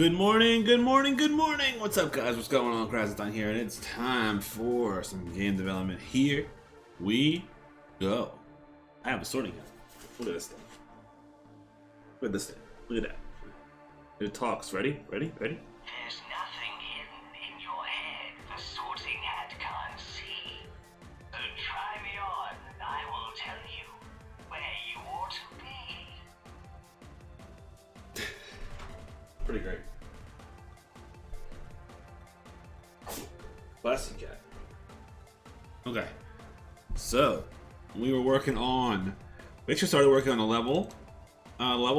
Good morning, good morning, good morning! What's up, guys? What's going on? Krasnodon here, and it's time for some game development. Here we go. I have a sorting hat. Look at this thing. Look at this thing. Look at that. It talks. Ready? Ready? Ready? There's nothing hidden in your head the sorting hat can't see. So try me on, and I will tell you where you ought to be. Pretty great. Plastic cat. Okay. So, we actually started working on a level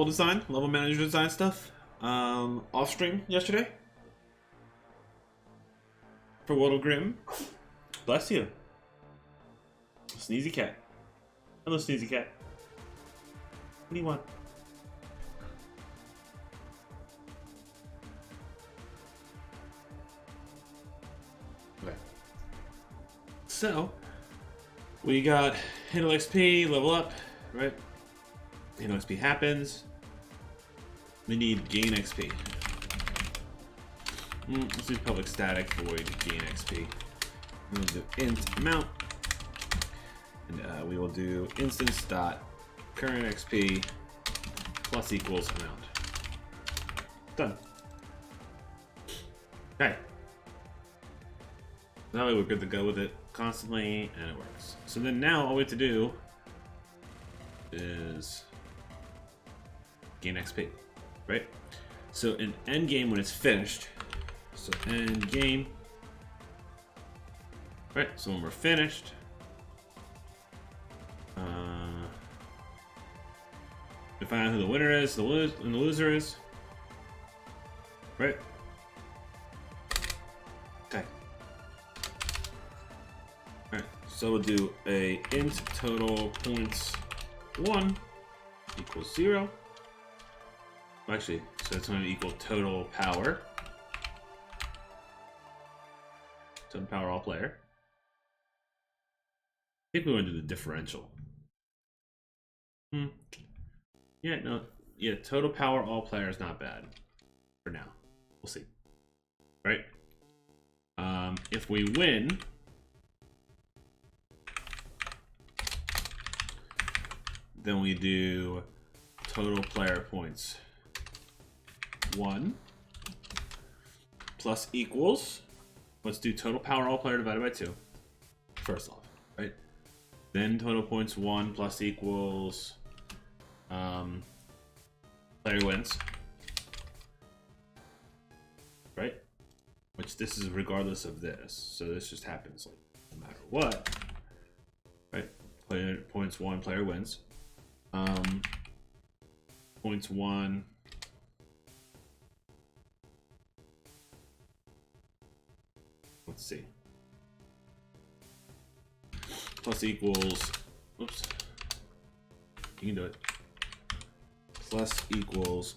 design, level manager design stuff, off stream yesterday. For World of Grimm. Bless you. Sneezy cat. Hello, Sneezy cat. What do you want? Okay. So, we got Halo XP, level up, right? Halo XP happens. We need gain XP. Let's do public static for gain XP. We'll do int amount. And we will do instance dot current XP plus equals amount. Done. Okay. Now we're good to go with it constantly, and it works. So then now all we have to do is gain XP, right? So in end game when it's finished, so end game, right? So when we're finished, define out who the winner is, and the loser is, right? Okay. Alright, so we'll do a int total points 1 equals 0. Well, actually, so it's going to equal total power. Total power all player. I think we want to do the differential. Yeah, no. Yeah, total power all player is not bad. For now. We'll see. Right? If we win, then we do total player points 1 plus equals, let's do total power all player divided by 2 first off, right? Then total points 1 plus equals player wins, right? Which this is regardless of this, so this just happens like no matter what, right? Player points 1, player wins. Points 1 let's see, plus equals, oops, you can do it, plus equals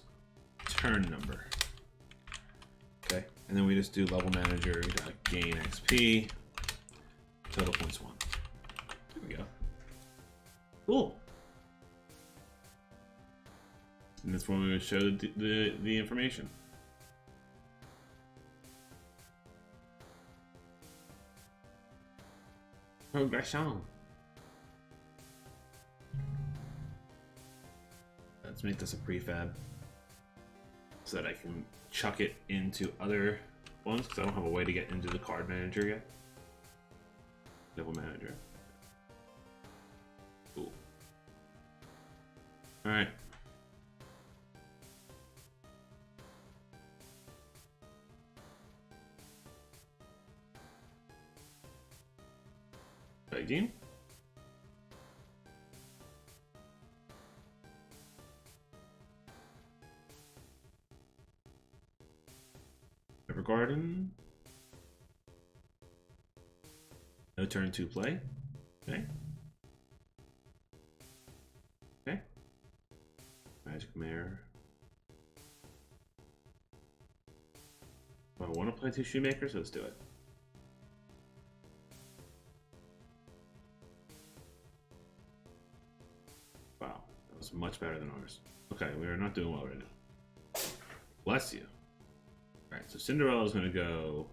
turn number. Okay, and then we just do level manager gain XP total points 1. There we go. Cool. And that's when we would show the information. Progression. Let's make this a prefab so that I can chuck it into other ones because I don't have a way to get into the card manager yet. Level manager. Cool. All right. Game. Evergarden. No turn to play. Okay. Okay. Magic Mare. I want to play 2 Shoemakers, so let's do it. Much better than ours. Okay, we are not doing well right now. Bless you. Alright, so Cinderella's gonna go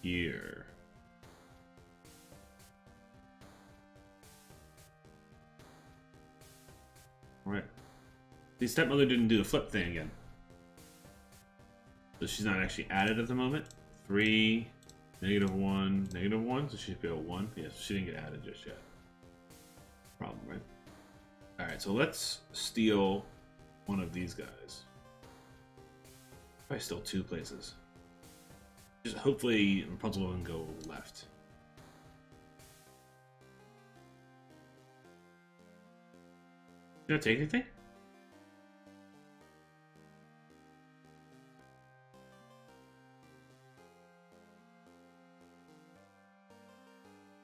here. Alright. The stepmother didn't do the flip thing again. So she's not actually added at the moment. 3, -1, -1, so she'd be a 1. Yes, she didn't get added just yet. Problem, right? Alright, so let's steal one of these guys. Probably still 2 places. Just hopefully Rapunzel will go left. Did I take anything?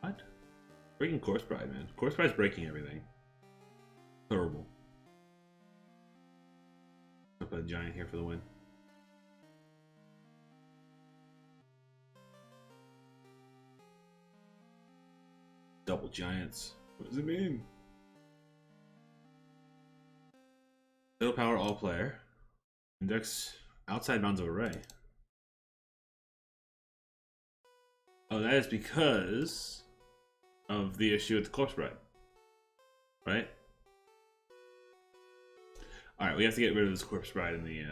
What? Breaking Corpse Bride, man. Corpse Bride's breaking everything. Horrible. I'll put a giant here for the win. Double giants. What does it mean? Total power all player. Index outside bounds of array. Oh, that is because of the issue with the Corpse Bride. Right? Alright, we have to get rid of this Corpse Bride in the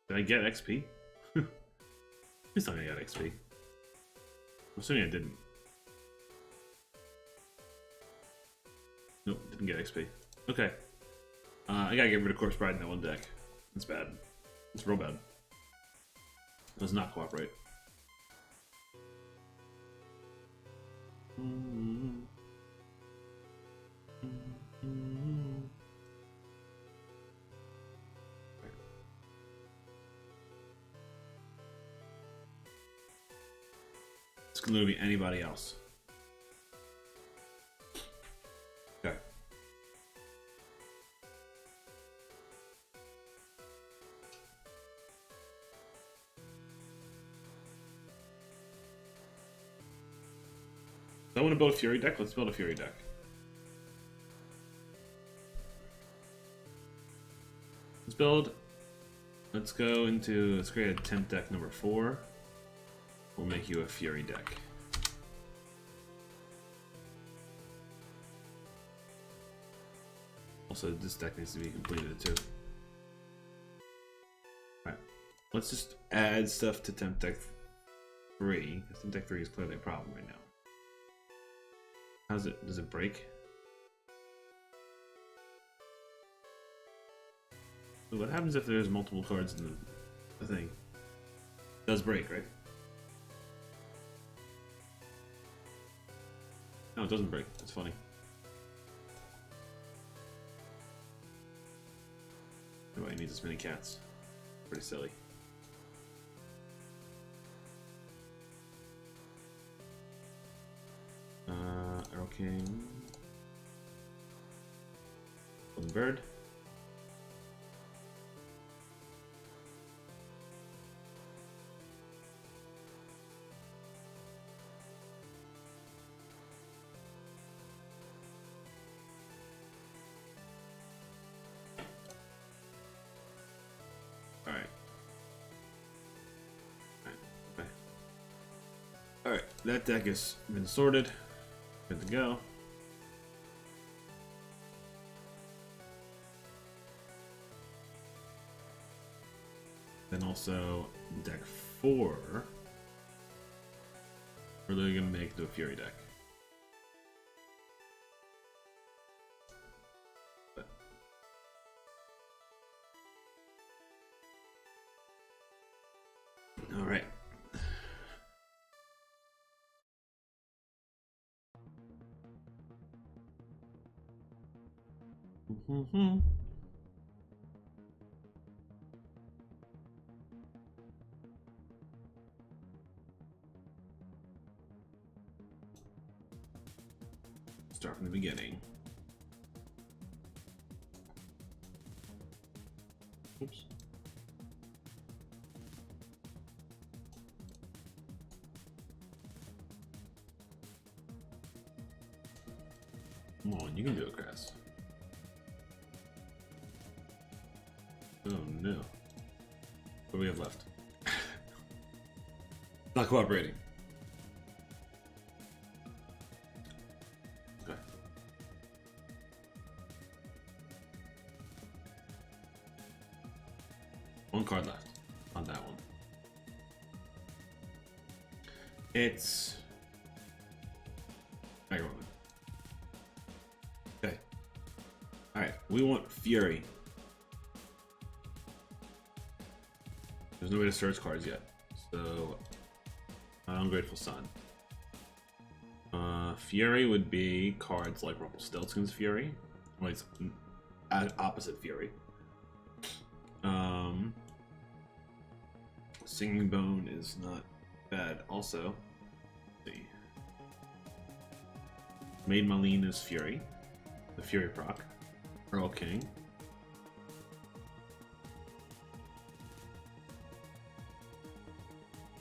Did I get XP? Please tell me I got XP. I'm assuming I didn't. Nope, didn't get XP. Okay. I gotta get rid of Corpse Bride in that one deck. It's bad. It's real bad. It does not cooperate. This can literally be anybody else. Okay. I want to build a Fury deck. Let's build a Fury deck. Let's go into, let's create a temp deck number 4. We'll make you a Fury deck. Also, this deck needs to be completed too. Alright, let's just add stuff to temp deck 3. Because temp deck 3 is clearly a problem right now. How's it? Does it break? So what happens if there's multiple cards in the thing? It does break, right? No, it doesn't break. That's funny. Why do I need this many cats? Pretty silly. Arrow King. Golden Bird. Alright, that deck has been sorted. Good to go. Then also deck 4. We're literally gonna make the Fury deck. But all right. Start from the beginning. Oops. Come on, you can do it, Chris. Oh no. What do we have left? Not cooperating. Okay. One card left on that one. It's Iron Woman. Okay. Alright, we want Fury. There's no way to search cards yet. So Ungrateful Son. Fury would be cards like Rumpelstiltskin's Fury. Like opposite Fury. Singing Bone is not bad. Also, let's see. Maid Marlene is Fury. The Fury proc. Earl King.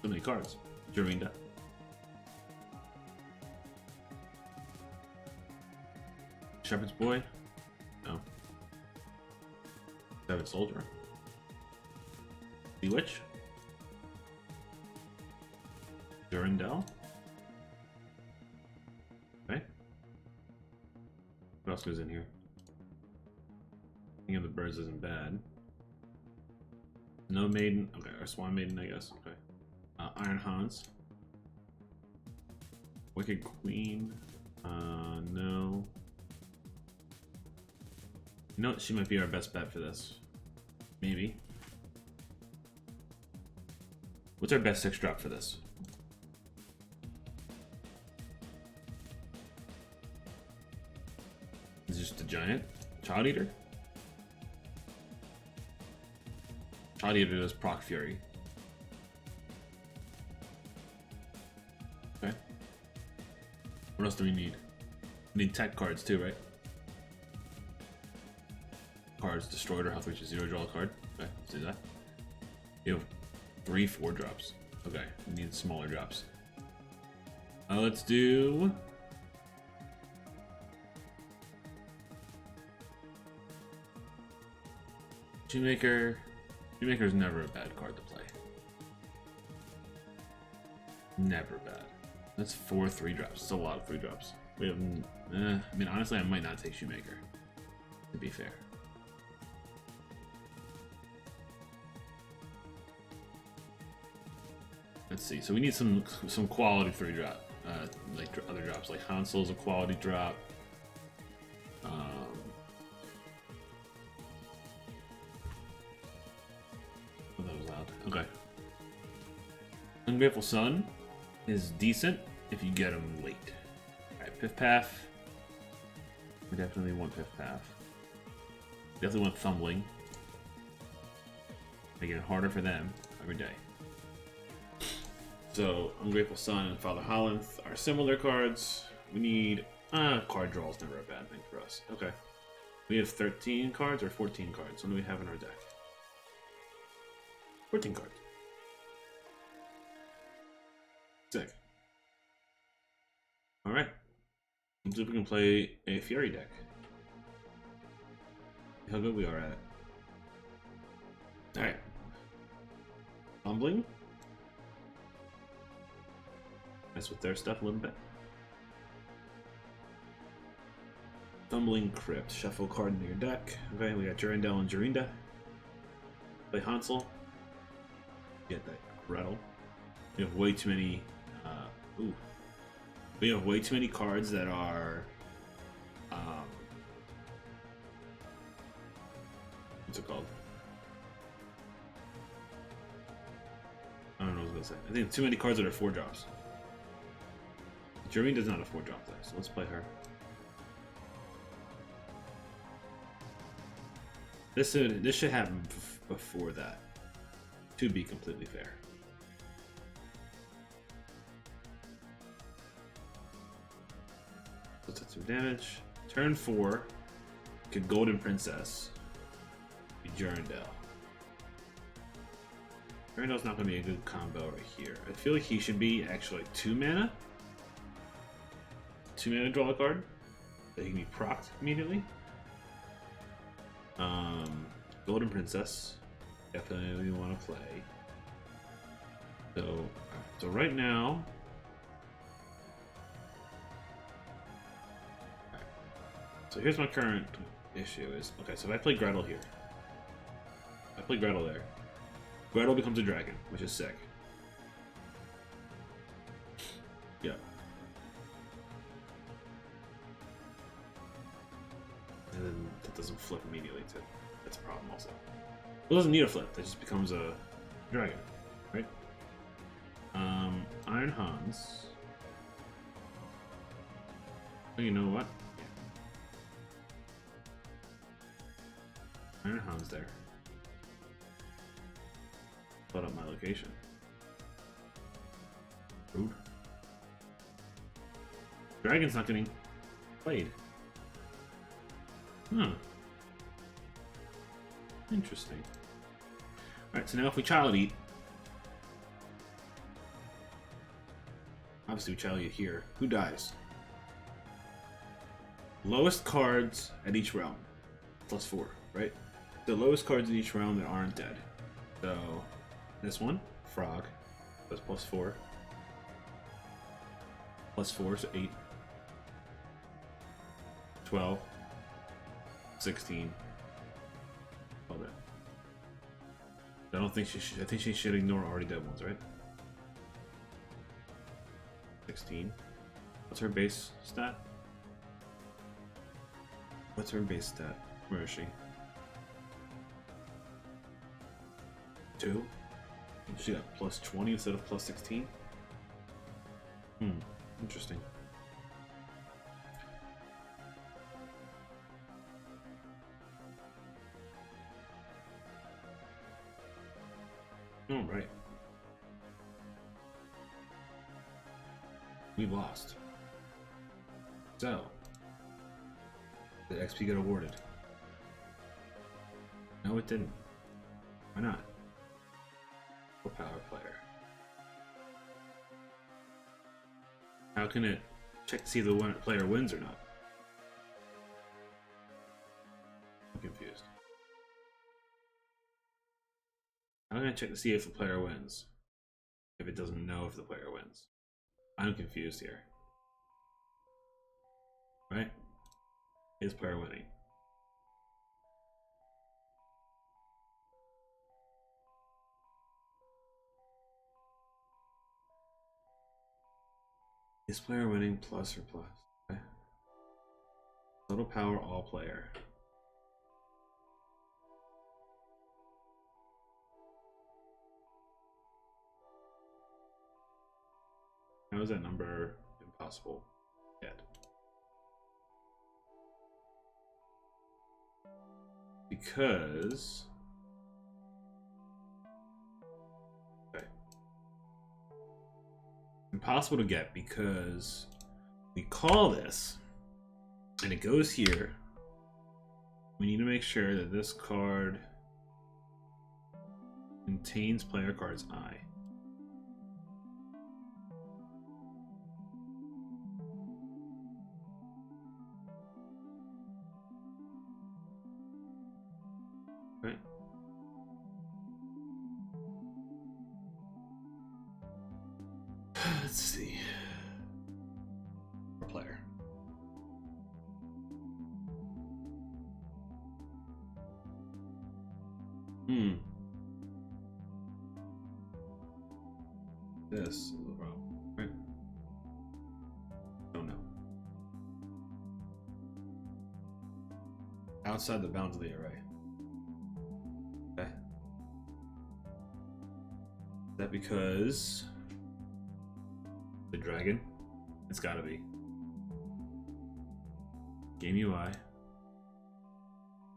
So many cards. Jorinda. Shepherd's Boy? No. Savage Soldier. Bewitch. Durandal. Okay. What else goes in here? King of the Birds isn't bad. No Maiden. Okay, or Swan Maiden, I guess. Okay. Iron Hans. Wicked Queen. No. You know what? She might be our best bet for this. Maybe. What's our best 6-drop for this? Is it just a giant? Child Eater? Child Eater does proc Fury. Okay. What else do we need? We need tech cards too, right? Cards destroyed or health reaches 0, draw a card. Okay, let's do that. You have 3 4-drops. Okay, we need smaller drops. Let's do... Shoemaker. Shoemaker is never a bad card to play. Never bad. That's 4 3-drops. It's a lot of 3-drops. We have... I mean, honestly, I might not take Shoemaker, to be fair. Let's see. So we need some quality 3-drop, like other drops. Like Hansel's a quality drop. Oh, that was loud. Okay. Ungrateful Son is decent if you get him late. All right, Fifth Path. We definitely want Fifth Path. Definitely want Thumbling. Making it harder for them every day. So, Ungrateful Son and Father Hollanth are similar cards. We need... card draw is never a bad thing for us. Okay. We have 13 cards or 14 cards. What do we have in our deck? 14 cards. Sick. Alright. Let's see if we can play a Fury deck. How good we are at it. Alright. Humbling. Mess with their stuff a little bit. Thumbling Crypt. Shuffle card into your deck. Okay, we got Durandal and Jorinda. Play Hansel. Get that Gretel. We have way too many. We have way too many cards that are. What's it called? I don't know what I was gonna say. I think too many cards that are 4-drops. Jorinda's not a 4-drop though, so let's play her. This should happen before that, to be completely fair. So that's 2 damage. Turn 4, get Golden Princess. Be Durandal. Durandal's not going to be a good combo right here. I feel like he should be actually like 2 mana. 2 mana draw a card that he can be procced immediately. Golden Princess. Definitely want to play. So right now. So here's my current issue is, okay, so if I play Gretel here. I play Gretel there. Gretel becomes a dragon, which is sick. Yeah. And then that doesn't flip immediately too. That's a problem also. It doesn't need a flip, that just becomes a dragon, right? Iron Hans. Oh, you know what? Iron Hans there. Put up my location. Rude. Dragon's not getting played. Huh. Interesting. Alright, so now if we child eat. Obviously we child eat here. Who dies? Lowest cards at each realm. +4, right? The lowest cards in each realm that aren't dead. So this one, Frog, was +4. +4, so 8. 12. 16. All that. I don't think she should. I think she should ignore already dead ones, right? 16. What's her base stat? What's her base stat? Where is she? 2. She got +20 instead of +16. Interesting. Oh, right. We lost. So, did XP get awarded? No, it didn't. Why not? A power player. How can it check to see if the player wins or not? I'm confused. How can I check to see if the player wins? If it doesn't know if the player wins. I'm confused here. Right? Is player winning? Is player winning plus or plus? Okay. Total power all player. How is that number impossible yet? Because okay. Impossible to get because we call this and it goes here. We need to make sure that this card contains player cards I. Right. Let's see. For player. This is the problem, right? Don't know. Outside the bounds of the array. Okay. Is that because the dragon? It's gotta be. Game UI.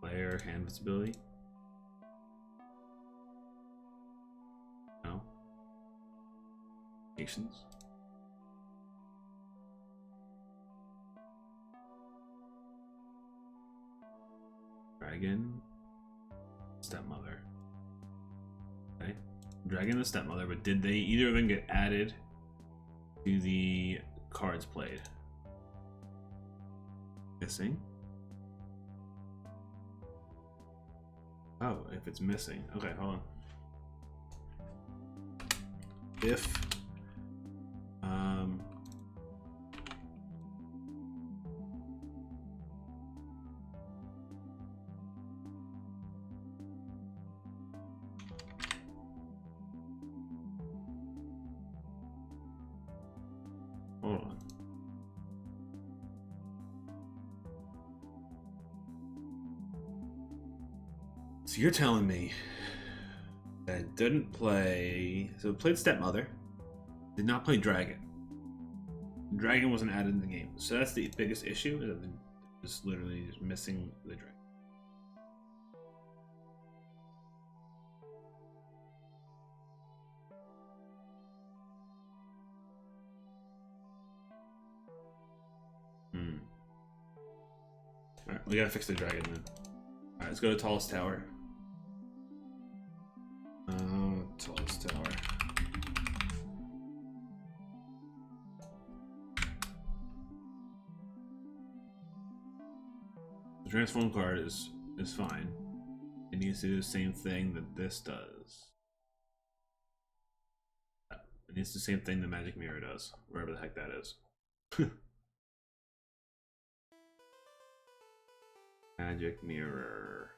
Player hand visibility. No. Patience. Dragon. Stepmother. Okay. Dragon and stepmother, but did they either of them get added to the cards played? Missing. Oh, if it's missing. Okay, hold on. If hold on. So you're telling me that it didn't play... So it played Stepmother. Did not play Dragon. Dragon wasn't added in the game. So that's the biggest issue. Is that just literally just missing the dragon. Alright, we gotta fix the dragon then. Alright, let's go to tallest tower. Tallest tower. The transform card is fine. It needs to do the same thing that this does. It needs the same thing the magic mirror does, wherever the heck that is. Magic mirror.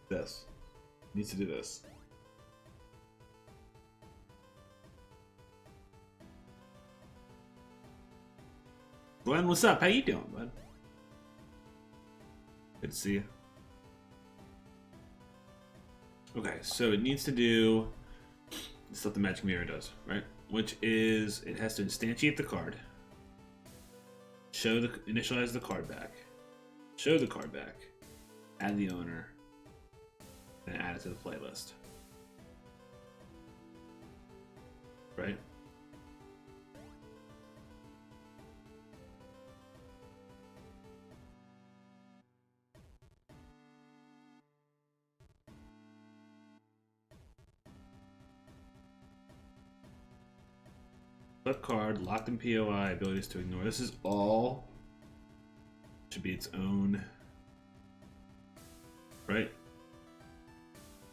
This needs to do this. Glenn, what's up? How you doing, bud? Good to see you. Okay, so it needs to do the stuff the magic mirror does, right? Which is it has to instantiate the card, initialize the card back, show the card back, add the owner, and add it to the playlist. Right? Flip card, locked in POI, abilities to ignore. This is all should be its own, right?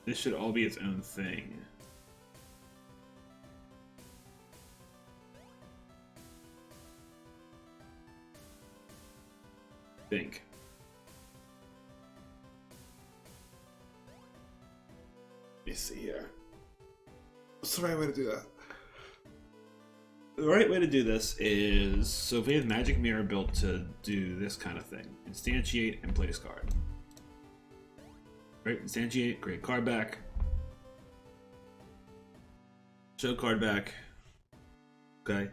This should all be its own thing. Think. Let me see here. What's the right way to do that? The right way to do this is, so if we have Magic Mirror built to do this kind of thing, instantiate and place card. Right, instantiate, create card back, show card back. Okay,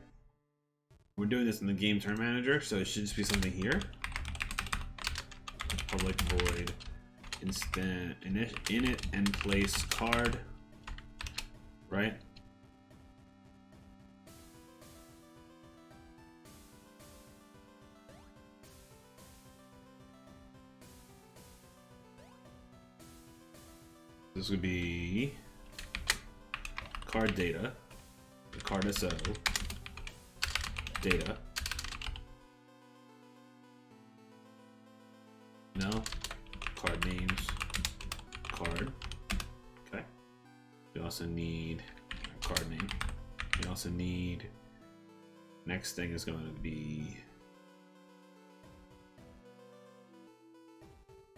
we're doing this in the game turn manager, so it should just be something here. Public void instant init and place card. Right. This would be card data, card SO, data. No, card names, card. Okay. We also need a card name. We also need, next thing is going to be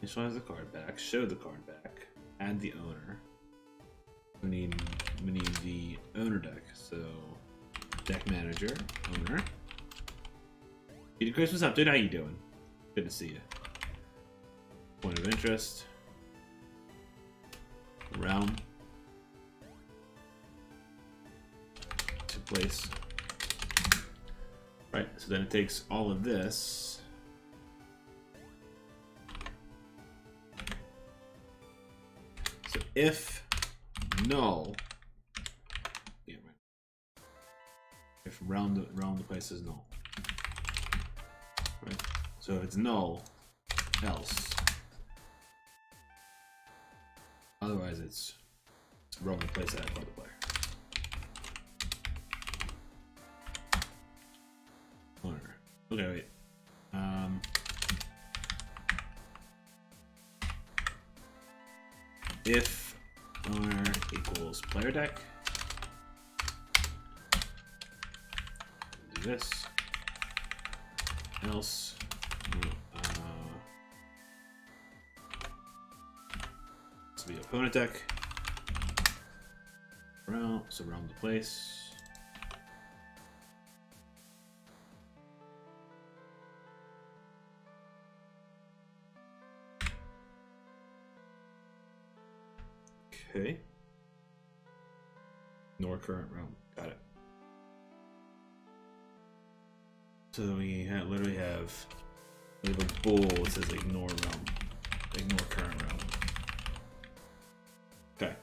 initialize the card back, show the card back. Add the owner. We need the owner deck. So deck manager, owner. Peter Chris, what's up, dude? How you doing? Good to see you. Point of interest. Realm. To place. Right, so then it takes all of this. If null, yeah, right. If round the place is null, right? So if it's null, else. Otherwise, it's round the place that I called the player. Okay, wait. If owner equals player deck, do this. Else, this will be opponent deck. Realm, so realm to place. Okay. Nor current realm. Got it. So we literally have a bool that says ignore realm. Ignore current realm. Okay.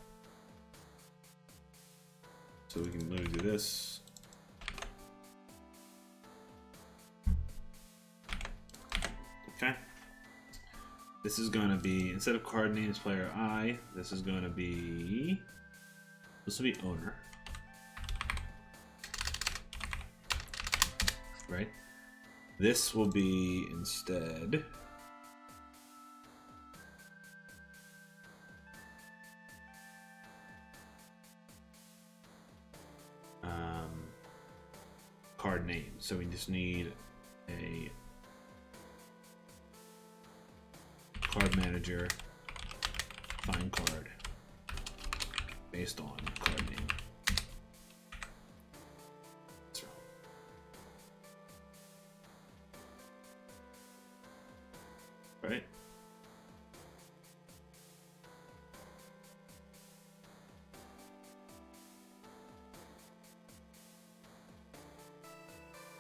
So we can literally do this. Okay. This is going to be, instead of card names player I, this is going to be, this will be owner. Right? This will be instead card name. So we just need a card manager find card based on card name. Right?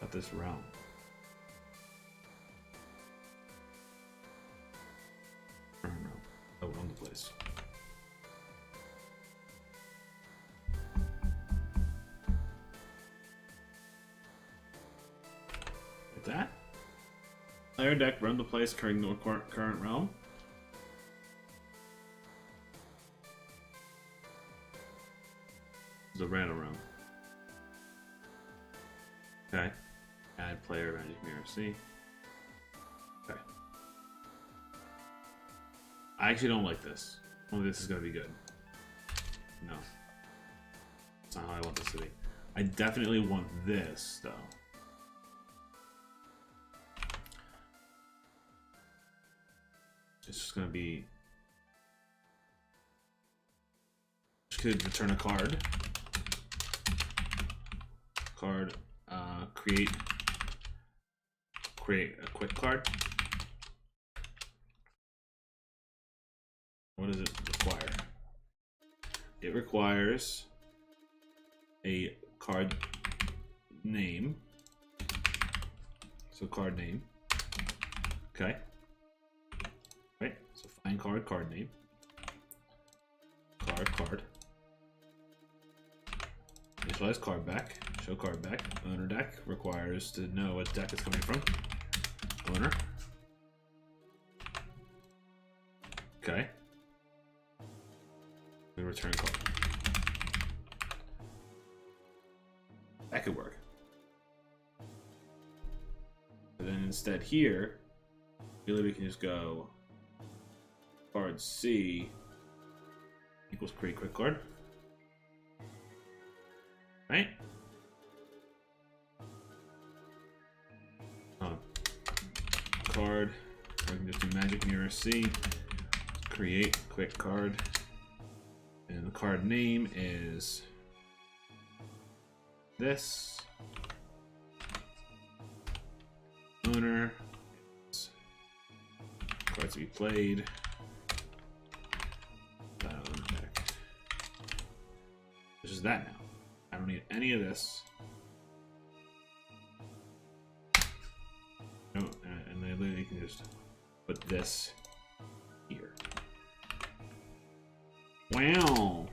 Got this realm. Oh, on the place. Like that. Player deck, run the place, current realm. The random realm. Okay. Add player magic mirror C. Okay. I actually don't like this. Only this is gonna be good. No. That's not how I want this to be. I definitely want this though. It's just gonna be. Just could return a card. Create a quick card. What does it require? It requires a card name. So card name. Okay. Right. So find card name. Card. Initialize card back. Show card back. Owner deck requires to know what deck is coming from. Owner. Okay. We return card. That could work. But then instead here, we can just go card C equals create quick card. Right? Card. We can just do magic mirror C. Create quick card. And the card name is this. Owner. Cards to be played. Which is that now. I don't need any of this. No, and I literally can just put this here. Wow.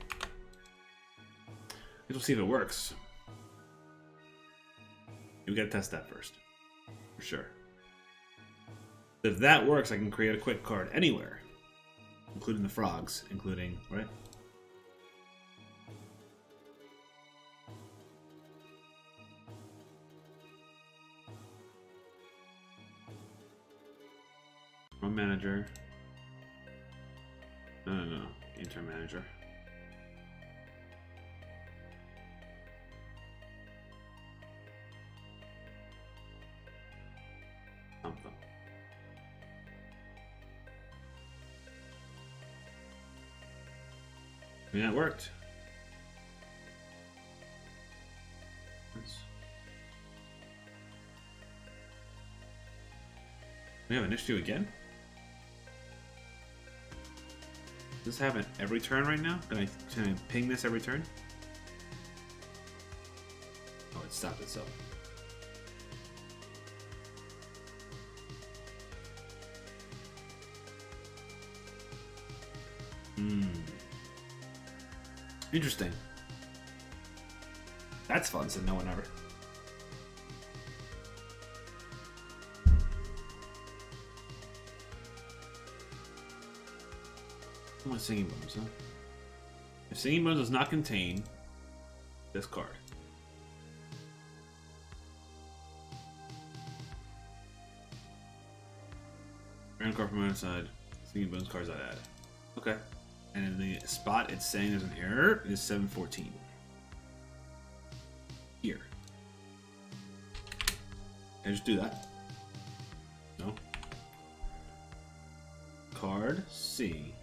We'll see if it works. We gotta test that first. For sure. If that works, I can create a quick card anywhere. Including the frogs, right? One manager. No. Intern manager. Something. I mean, that worked. We have an issue again? Does this happen every turn right now? Can I ping this every turn? Oh, it stopped itself. Interesting. That's fun, said no one ever. I want Singing Bones, huh? If Singing Bones does not contain this card. Random card from my side. Singing Bones cards I add. Okay. And in the spot it's saying there's an error is 714. Here. Can I just do that? No. Card C.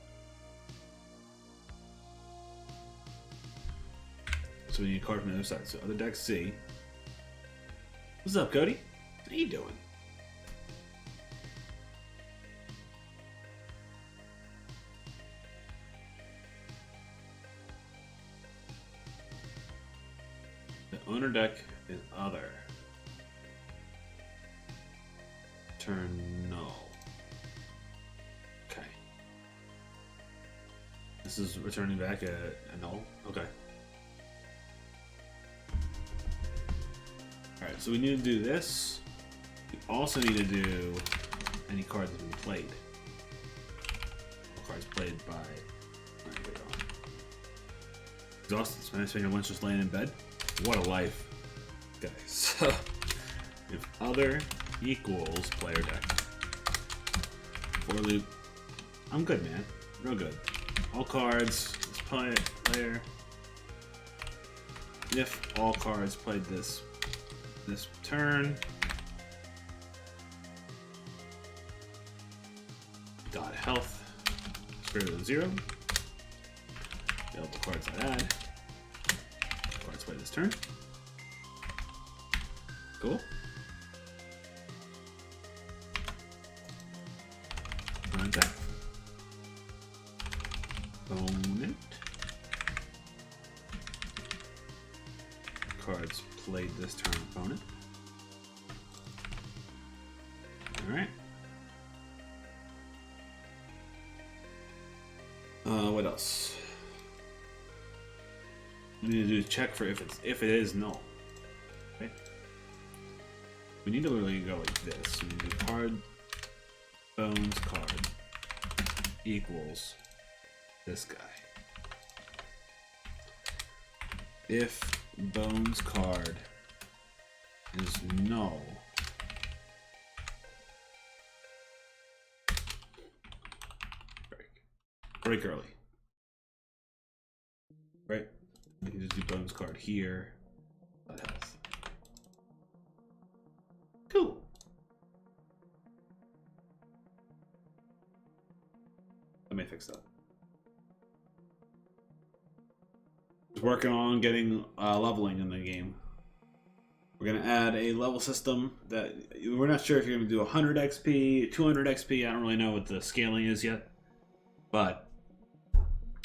So we need a card from the other side. So other deck C. What's up, Cody? How you doing? The owner deck is other. Turn no. Okay. This is returning back a null. Okay. Alright, so we need to do this. We also need to do any cards that have been played. Cards played by. Exhausted. Spend your lunch just laying in bed. What a life. Okay, so if other equals player deck. For loop. I'm good, man. Real good. All cards. Let's play player. If all cards played this turn. Dot health. It's greater than 0. Available cards I add. Cards play this turn. Cool. Attack. Opponent. Cards played this turn, opponent. Alright. What else? We need to do a check for if it is null. Okay. We need to literally go like this. We need to do card bones card equals this guy. If bones card is null, break early. Right? We can just do bones card here. That health. Cool. Let me fix that. Just working on getting leveling in the game. We're gonna add a level system that we're not sure if you're gonna do 100 XP, 200 XP. I don't really know what the scaling is yet, but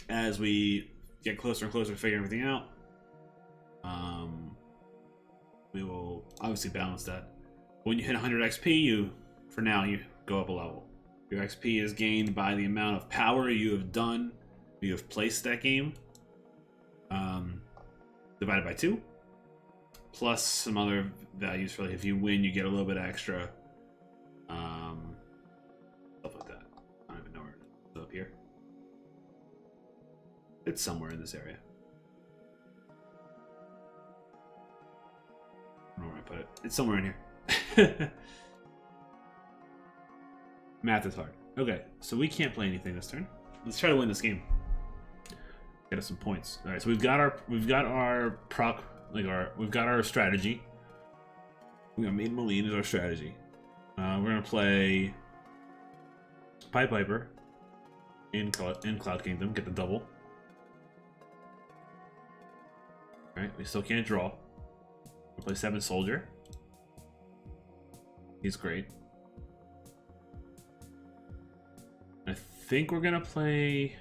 as we get closer and closer to figuring everything out, we will obviously balance that. When you hit 100 XP, for now you go up a level. Your XP is gained by the amount of power you have placed that game, divided by 2, plus some other values for like if you win, you get a little bit extra, stuff like that. I don't even know where it is. Up here. It's somewhere in this area. I don't know where I put it. It's somewhere in here. Math is hard. Okay, so we can't play anything this turn. Let's try to win this game. Get us some points. All right, so we've got our proc, we've got our strategy. We got Maid Maline as our strategy. We're gonna play Pied Piper in Cloud Kingdom, get the double. All right, we still can't draw. We'll play 7 Soldier. He's great. I think we're gonna play.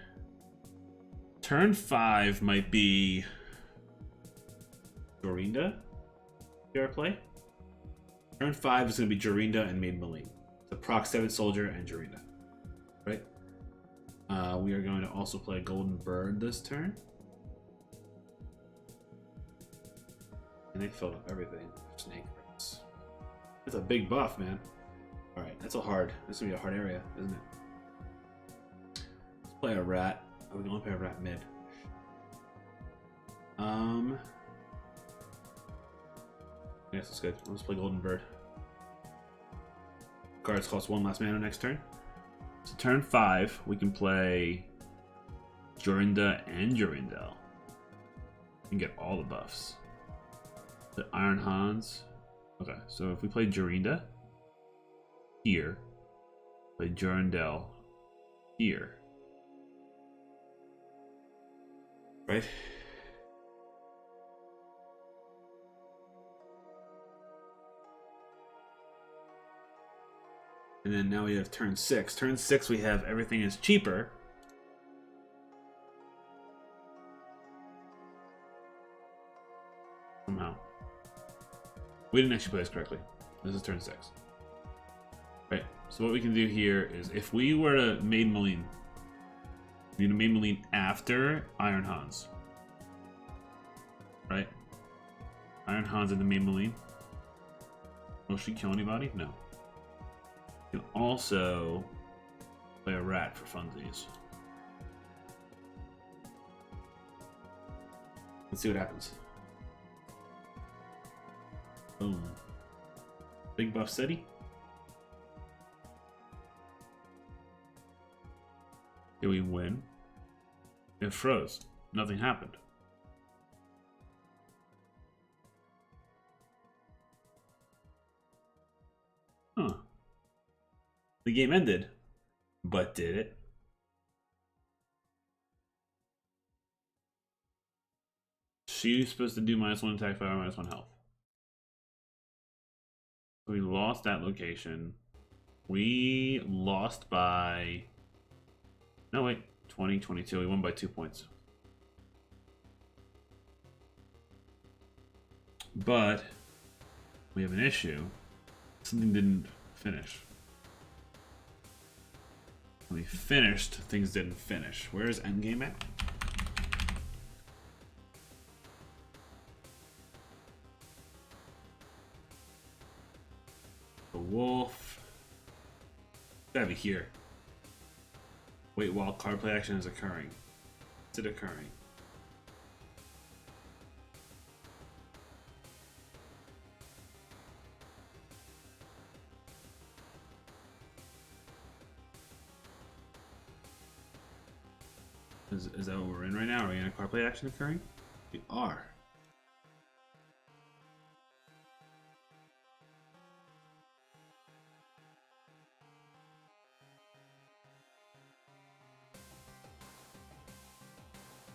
Turn 5 might be Jorinda. Your play. Turn 5 is gonna be Jorinda and Maid Maline. The proc 7 Soldier and Jorinda. Right? We are going to also play Golden Bird this turn. And they filled up everything. Snake rings. That's a big buff, man. Alright, that's a hard. This is gonna be a hard area, isn't it? Let's play a rat. Oh, we can only play a rat mid. Yes, that's good. Let's play Golden Bird. Cards cost 1 less mana next turn. So turn 5, we can play Jorinda and Jorindel. And get all the buffs. The Iron Hans. Okay, so if we play Jorinda here, play Jorindel here. Right? And then now we have turn 6. Turn 6 we have everything is cheaper. Somehow. We didn't actually play this correctly. This is turn 6. Right, so what we can do here is if we were to Maid Maline, we need to Maid Maline after Iron Hans. Right? Iron Hans into Maid Maline. Will she kill anybody? No. You can also play a rat for funsies. Let's see what happens. Boom. Big buff city. Did we win? It froze. Nothing happened. Huh. The game ended, but did it? She's supposed to do -1 attack power, -1 health. We lost that location. We lost by... No, wait. 20, 22. We won by 2 points. But we have an issue. Something didn't finish. When we finished, things didn't finish. Where is endgame at? The wolf. Gotta be here. Wait while card play action is occurring. Is it occurring? Is that what we're in right now? Are we in a card play action occurring? We are.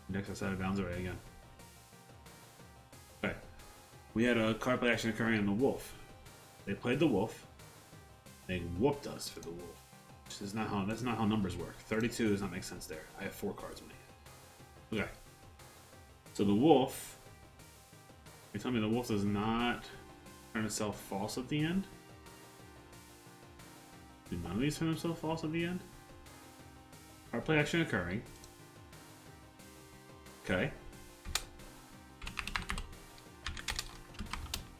Next outside of bounds already again. Okay. We had a card play action occurring on the wolf. They played the wolf. They whooped us for the wolf. That's not how numbers work. 32 does not make sense there. I have 4 cards in my hand. Okay. So the wolf. You tell me the wolf does not turn itself false at the end? Do none of these turn themselves false at the end? Card play action occurring. Okay.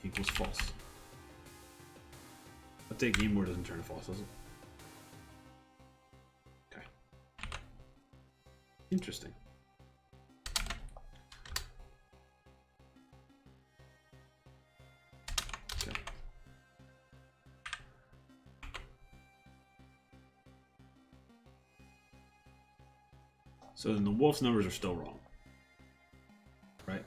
Equals false. Update game board doesn't turn false, does it? Okay. Interesting. Okay. So then the wolf's numbers are still wrong. Right?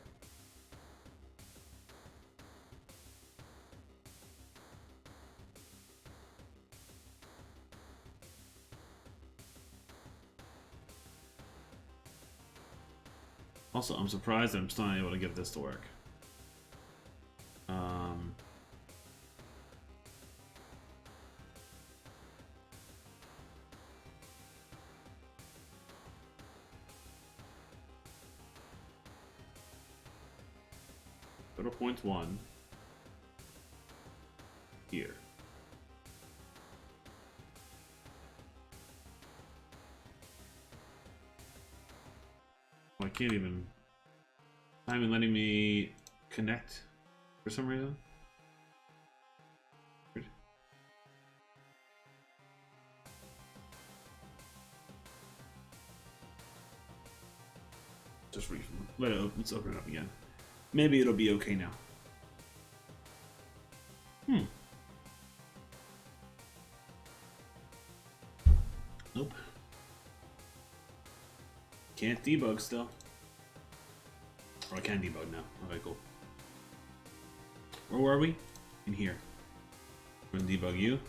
Also, I'm surprised that I'm still not able to get this to work. Total points 1. Here. Oh, I can't even... Not even letting me connect for some reason. Weird. Just let it open. Let's open it up again. Maybe it'll be okay now. Nope. Can't debug still. Or I can debug now. Okay, cool. Where were we? In here. We're gonna debug you.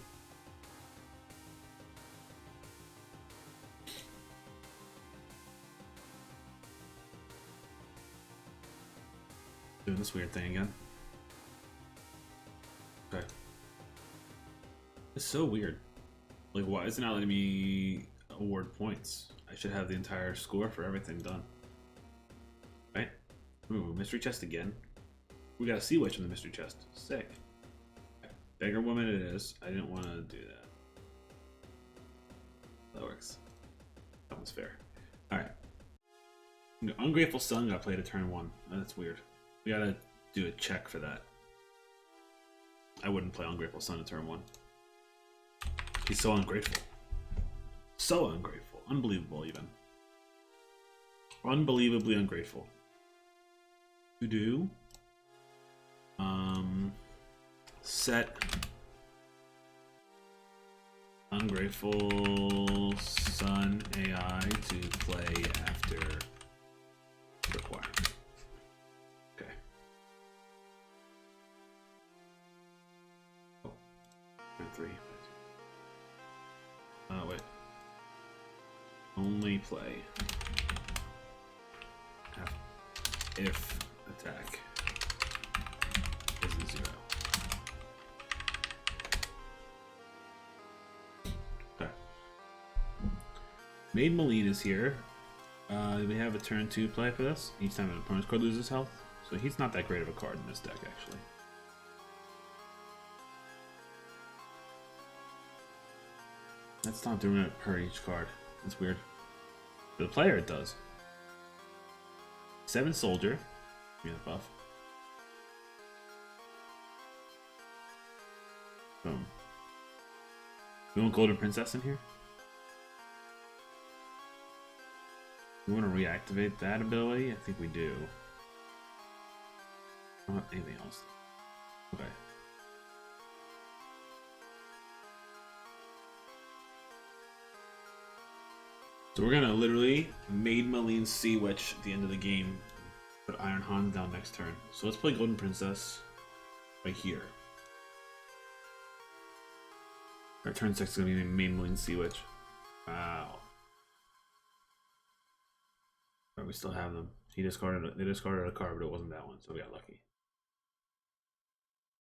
Doing this weird thing again. Okay. It's so weird. Like, why is it not letting me award points? I should have the entire score for everything done. Right? Ooh, mystery chest again. We got a sea witch in the mystery chest. Sick. Beggar woman it is. I didn't want to do that. That works. That one's fair. Alright. Ungrateful son got played at turn 1. That's weird. We gotta do a check for that. I wouldn't play Ungrateful Son at turn 1. He's so ungrateful. So ungrateful. Unbelievable, even. Unbelievably ungrateful. To do. Set Ungrateful Son AI to play after requirement. Okay. Oh. 3. Wait. Only play if attack isn't 0. Okay. Maid Malene is here. We have a turn 2 play for this. Each time an opponent's card loses health. So he's not that great of a card in this deck, actually. That's not doing it per each card. That's weird. For the player, it does. 7 soldier. Give me that buff. Boom. We want Golden Princess in here? We want to reactivate that ability? I think we do. I don't want anything else. Okay. So we're gonna literally Maid Malene Sea Witch at the end of the game. Put Iron Hans down next turn. So let's play Golden Princess right here. Our turn 6 is gonna be Maid Malene Sea Witch. Wow. But we still have them. They discarded a card, but it wasn't that one, so we got lucky.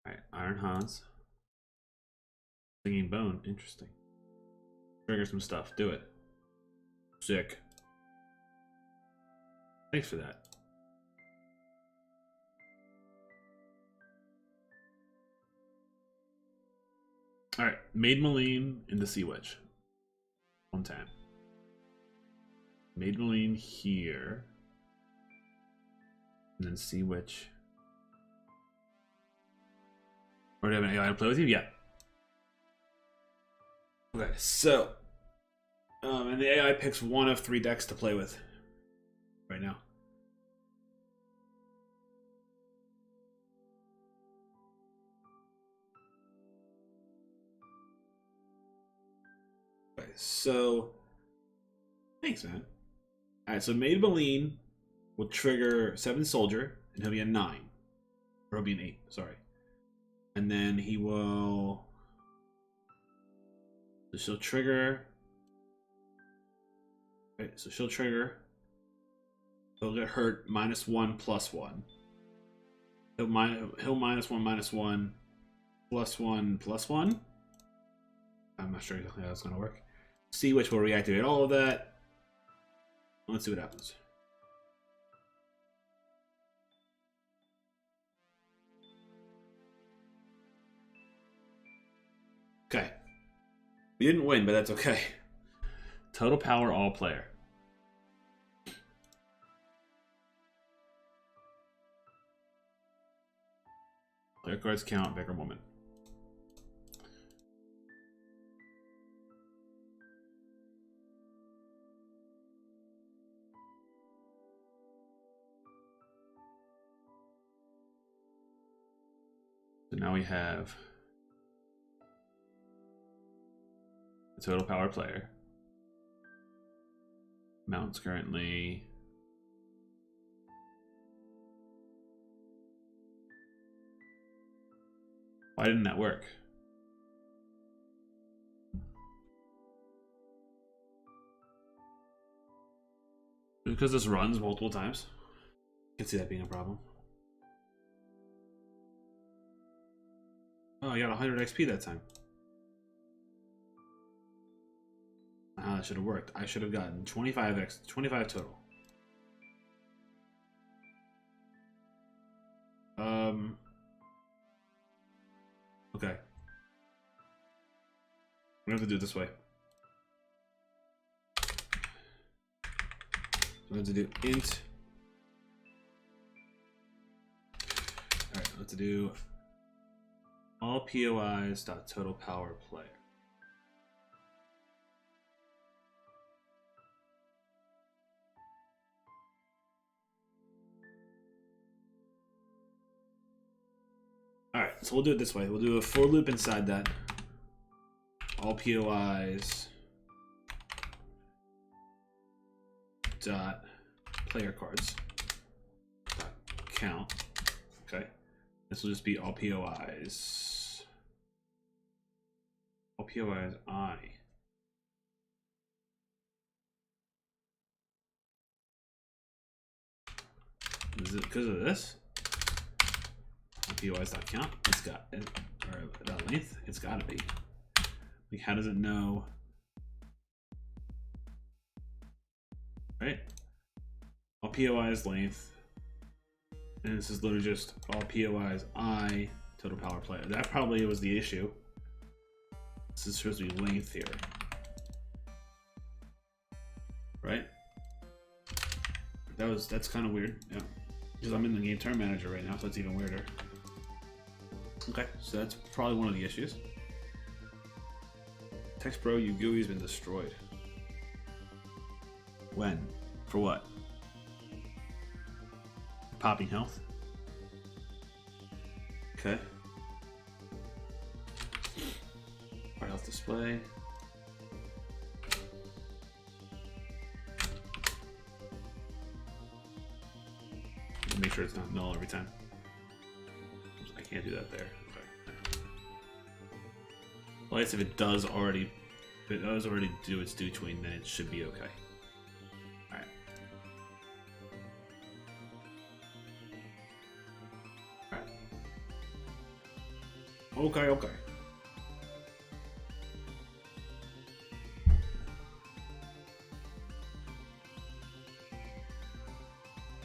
Alright, Iron Hans. Singing Bone, interesting. Trigger some stuff, do it. Sick. Thanks for that. Alright, Maid Malene into Sea Witch. One time. Maid Malene here. And then Sea Witch. Or do you have an AI to play with you? Yeah. Okay, so. And the AI picks one of 3 decks to play with. Right now. Okay, so. Thanks, man. Alright, so Maybelline will trigger 7 Soldier, and he'll be a 9. Or he'll be an 8, sorry. And then he will... So she'll trigger... Right, so she'll trigger... He'll get hurt -1 +1. He'll -1 -1 +1 +1. I'm not sure exactly how that's going to work. See which will reactivate all of that. Let's see what happens. Okay. We didn't win, but that's okay. Total power all player. Player cards count, bigger moment. So now we have the total power player. Mount's currently why didn't that work? Because this runs multiple times. I can see that being a problem. Oh, I got 100 XP that time. That should have worked. I should have gotten 25 total. Okay. We have to do it this way. So we have to do int. Alright, let's do all POIs dot total power player. Alright, so we'll do it this way. We'll do a for loop inside that. All POIs dot player cards dot count. Okay. This will just be all POIs. All POIs I. Is it because of this? POIs.count. It's got it, or that length. It's got to be. Like, how does it know? Right. All POIs length, and this is literally just all POIs I total power player. That probably was the issue. This is supposed to be length here, right? That's kind of weird. Yeah, because I'm in the game turn manager right now, so it's even weirder. Okay, so that's probably one of the issues. Text Pro, your GUI's been destroyed. When? For what? Popping health. Okay. Our health display. Make sure it's not null every time. I can't do that there. Okay. Well, I guess if it does already do its due tween, then it should be okay. Alright. Alright. Okay.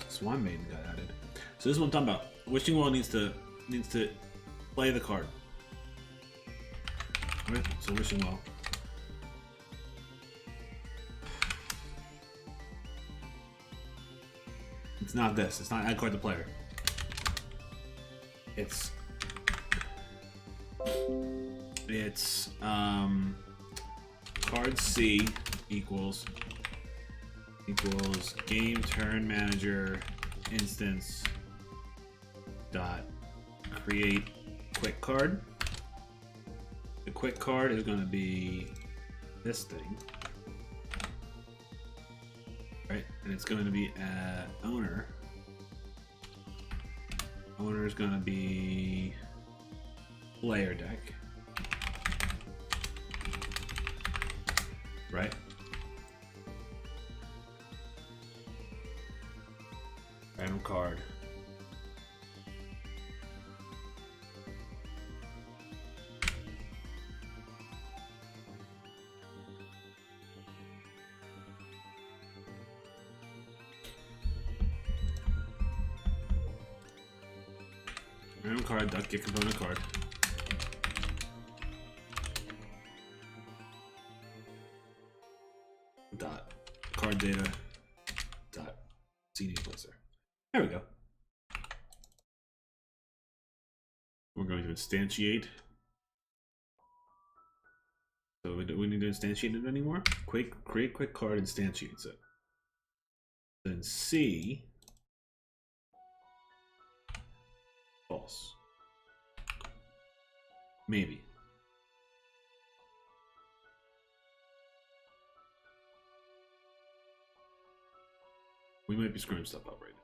Swan Maiden got added. So this is what I'm talking about. Wishing Well needs to play the card. Alright, so Wishing Well. It's not this. It's not add card to player. It's card C equals game turn manager instance dot create quick card. The quick card is going to be this thing. right? And it's going to be owner. Owner is going to be player deck, right? Random card. Random card, duck, get component card. Dot card data dot CD placer. There we go. We're going to instantiate. So we need to instantiate it anymore. Create quick card instantiates it. Then C. False. Maybe. We might be screwing stuff up right now.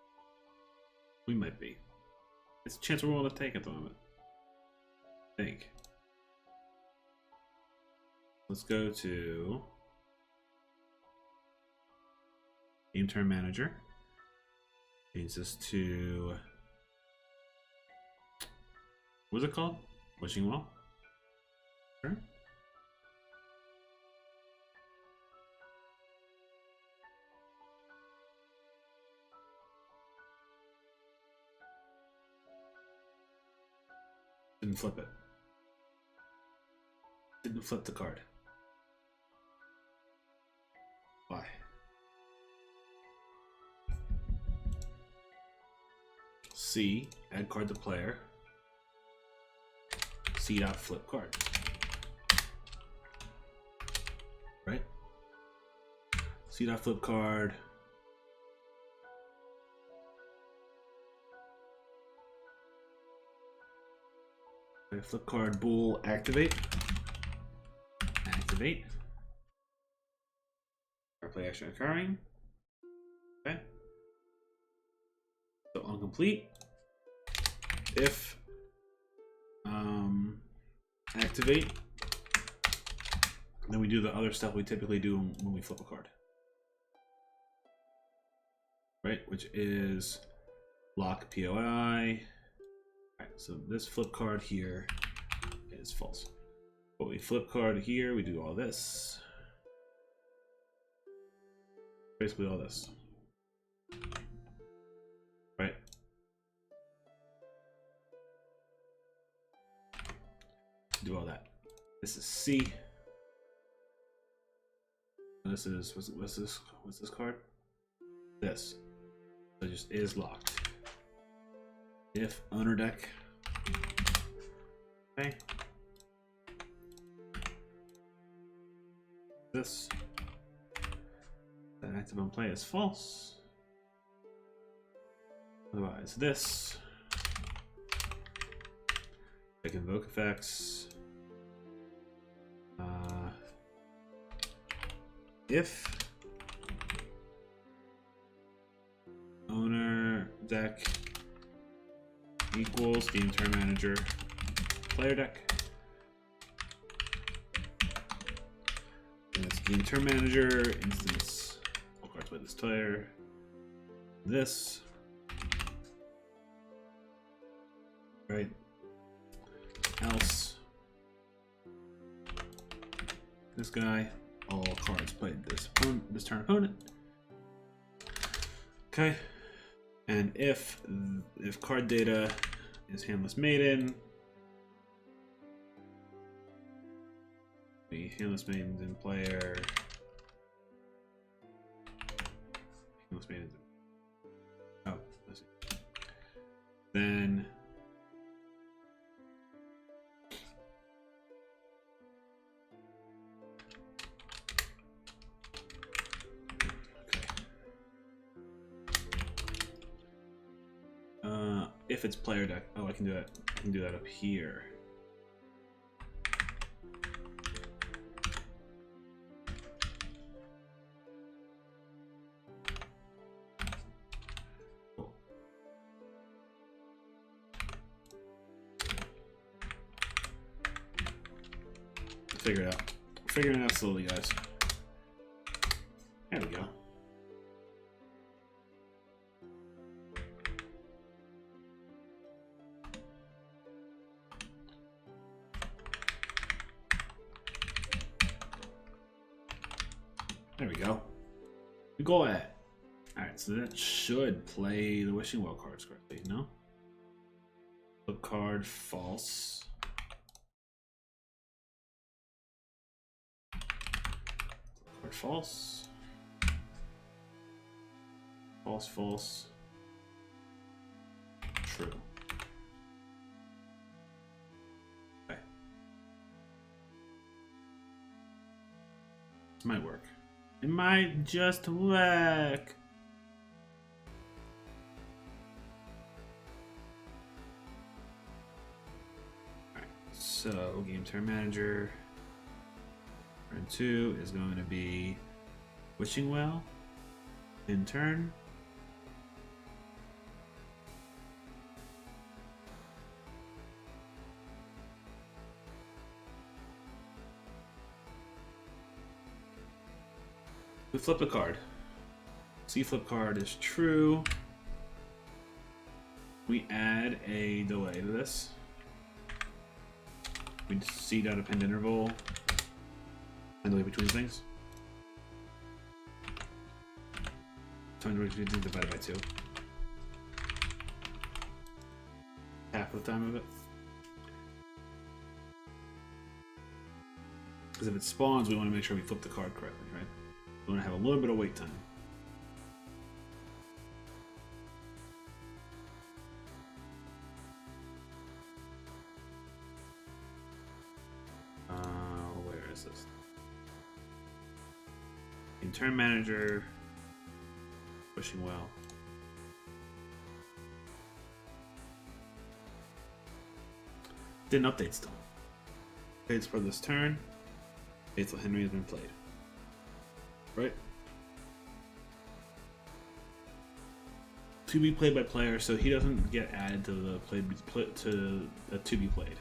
We might be. It's a chance we're all to take at the moment. I think. Let's go to Game Turn Manager. Change this to, what's it called? Wishing Well? Sure. Didn't flip it. Didn't flip the card. Why? C, add card to player. C dot flip card. Right? C dot flip card. Okay, flip card bool activate. Activate. Our play action occurring. Okay. So on complete. If activate, then we do the other stuff we typically do when we flip a card, right? Which is lock POI. Right, so this flip card here is false. But we flip card here, we do all this. Basically all this. Right? Do all that. This is C. This is what's this card? This. So it just is locked. If owner deck. Okay. This. That active on play is false. Otherwise, this. Take invoke effects. If owner deck equals game turn manager player deck, and it's game turn manager instance all cards by this player. This right else this guy. All cards played this turn opponent. Okay, and if card data is handless maiden, the handless maidens in player. Handless maidens. Oh, I see. Then. If it's player deck, oh, I can do that. I can do that up here. figure it out. Figuring it out slowly, guys. There we go. There we go. We go at. Alright, so that should play the Wishing Well cards correctly, no? Flip card, false. Flip card, false. False, false. True. Okay. This might work. It might just work. Alright, so game turn manager. Turn 2 is going to be Wishing Well. In turn. We flip a card. C flip card is true. We add a delay to this. We seed out a pinned interval and delay between things. Time between things divided by 2. Half the time of it. Because if it spawns, we want to make sure we flip the card correctly, right? We want to have a little bit of wait time. Where is this? In turn manager, Wishing Well. Didn't update still. Updates for this turn. Faithful Henry has been played. Right? To be played by player, so he doesn't get added to the to be played.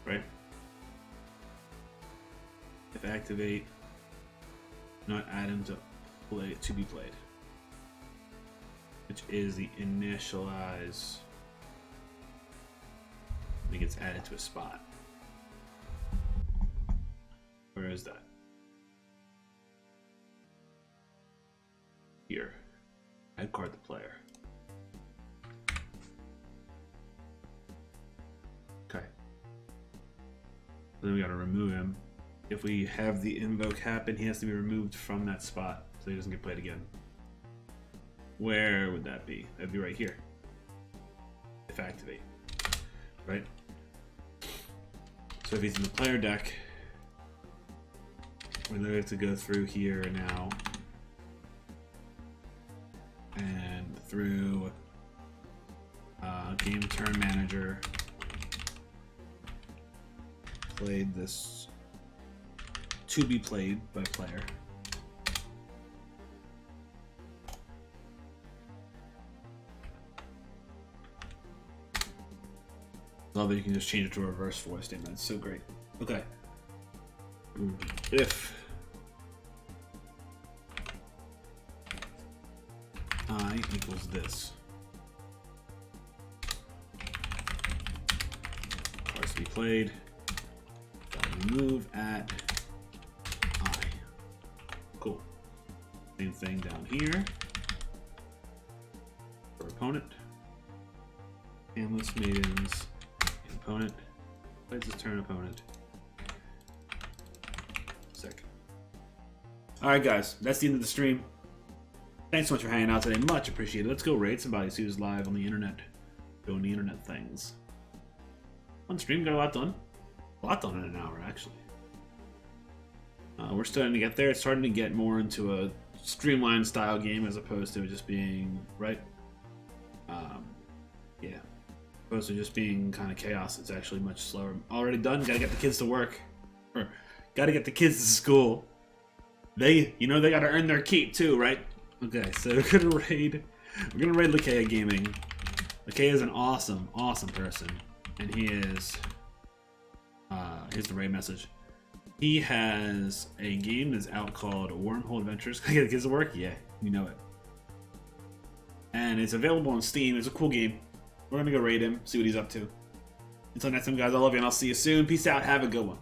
Right? If activate, not add him to play to be played, which is the initialize. When he gets added to a spot. Where is that? Here. Add card the player. Okay. Then we gotta remove him. If we have the invoke happen, he has to be removed from that spot so he doesn't get played again. Where would that be? That'd be right here. If activate. Right? So if he's in the player deck, we're going to have to go through here now and through game turn manager. Played this to be played by player. Love that you can just change it to a reverse voice statement. It's so great. Okay. If I equals this, cards to be played, move at I. Cool. Same thing down here for opponent. Hamless Maidens. Opponent. Plays his turn, opponent. Sick. Alright guys, that's the end of the stream. Thanks so much for hanging out today. Much appreciated. Let's go raid somebody, see who's live on the internet. Doing the internet things. One stream, got a lot done. A lot done in an hour, actually. We're starting to get there. It's starting to get more into a streamlined style game as opposed to just being, right? Yeah. Opposed to just being kind of chaos. It's actually much slower. Already done. Gotta get the kids to work. Or gotta get the kids to school. They gotta earn their keep too, right? Okay, so we're gonna raid Lakea Gaming. Lakea is an awesome, awesome person. And he is Here's the raid message. He has a game that's out called Wormhole Adventures. Can I get the kids to work? Yeah, you know it. And it's available on Steam. It's a cool game. We're gonna go raid him, see what he's up to. Until next time, guys, I love you, and I'll see you soon. Peace out. Have a good one.